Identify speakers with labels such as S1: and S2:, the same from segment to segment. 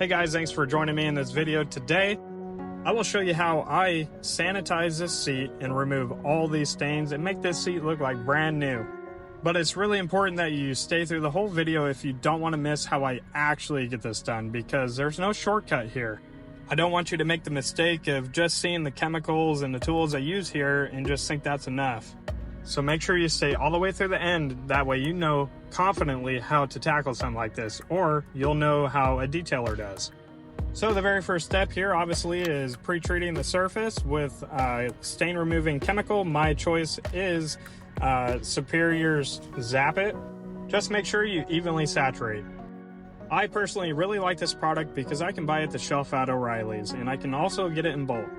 S1: Hey guys, thanks for joining me in this video. Today, I will show you how I sanitize this seat and remove all these stains and make this seat look like brand new. But it's really important that you stay through the whole video if you don't want to miss how I actually get this done, because there's no shortcut here. I don't want you to make the mistake of just seeing the chemicals and the tools I use here and just think that's enough. So make sure you stay all the way through the end, that way you know confidently how to tackle something like this, or you'll know how a detailer does. So the very first step here obviously is pre-treating the surface with stain removing chemical. My choice is Superior's Zap It. Just make sure you evenly saturate. I personally really like this product because I can buy it at the shelf at O'Reilly's, and I can also get it in bulk.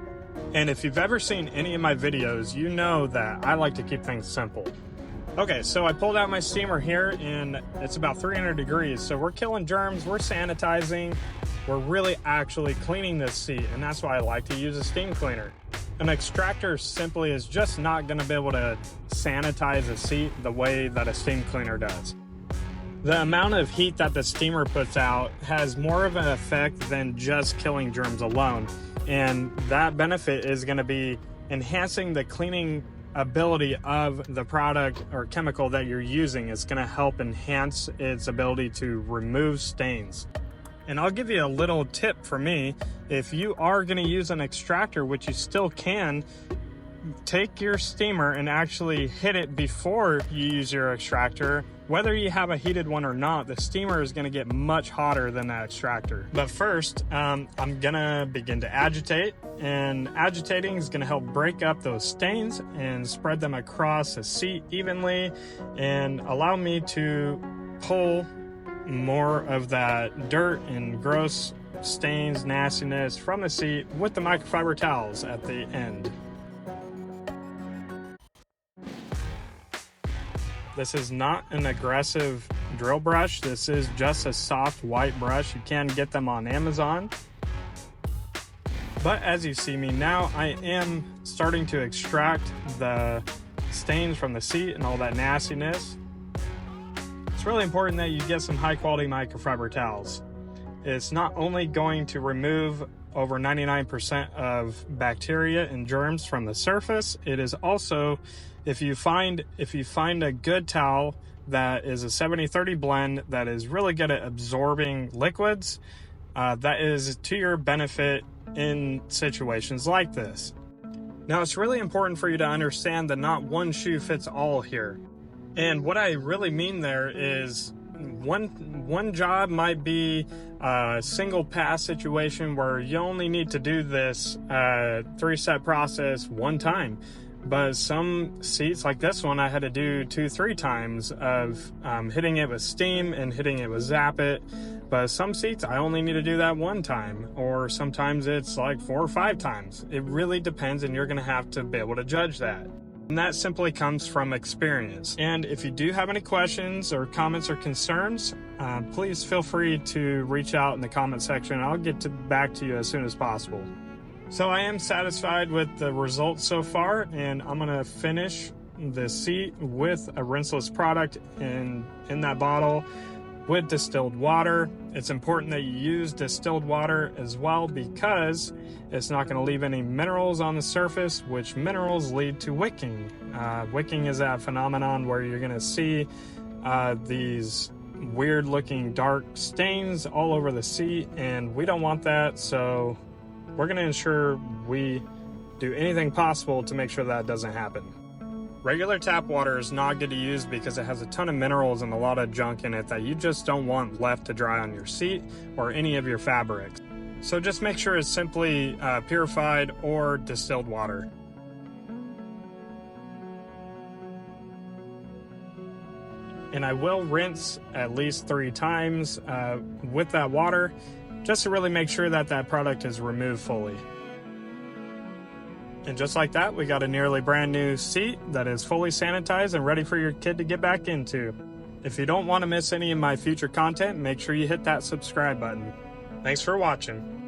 S1: And if you've ever seen any of my videos, you know that I like to keep things simple. Okay, so I pulled out my steamer here and it's about 300 degrees. So we're killing germs, we're sanitizing, we're really actually cleaning this seat, and that's why I like to use a steam cleaner. An extractor simply is just not gonna be able to sanitize a seat the way that a steam cleaner does. The amount of heat that the steamer puts out has more of an effect than just killing germs alone. And that benefit is going to be enhancing the cleaning ability of the product or chemical that you're using. It's going to help enhance its ability to remove stains. And I'll give you a little tip for me. If you are going to use an extractor, which you still can, take your steamer and actually hit it before you use your extractor. Whether you have a heated one or not, the steamer is going to get much hotter than that extractor. But first, I'm going to begin to agitate, and agitating is going to help break up those stains and spread them across the seat evenly and allow me to pull more of that dirt and gross stains, nastiness from the seat with the microfiber towels at the end. This is not an aggressive drill brush. This is just a soft white brush. You can get them on Amazon. But as you see me now, I am starting to extract the stains from the seat and all that nastiness. It's really important that you get some high quality microfiber towels. It's not only going to remove over 99% of bacteria and germs from the surface, it is also, if you find a good towel that is a 70-30 blend that is really good at absorbing liquids, that is to your benefit in situations like this. Now, it's really important for you to understand that not one shoe fits all here. And what I really mean there is one job might be a single pass situation where you only need to do this 3-step process one time. But some seats like this one, I had to do 2-3 times of hitting it with steam and hitting it with Zap It. But some seats, I only need to do that one time, or sometimes it's like 4 or 5 times. It really depends, and you're gonna have to be able to judge that. And that simply comes from experience. And if you do have any questions or comments or concerns, please feel free to reach out in the comment section. I'll get back to you as soon as possible. So I am satisfied with the results so far, and I'm gonna finish the seat with a rinseless product in that bottle with distilled water. It's important that you use distilled water as well, because it's not going to leave any minerals on the surface, which minerals lead to wicking. Wicking is that phenomenon where you're going to see these weird looking dark stains all over the seat, and we don't want that. So we're going to ensure we do anything possible to make sure that doesn't happen. Regular tap water is not good to use because it has a ton of minerals and a lot of junk in it that you just don't want left to dry on your seat or any of your fabrics. So just make sure it's simply purified or distilled water. And I will rinse at least 3 times with that water, just to really make sure that that product is removed fully. And just like that, we got a nearly brand new seat that is fully sanitized and ready for your kid to get back into. If you don't want to miss any of my future content, make sure you hit that subscribe button. Thanks for watching.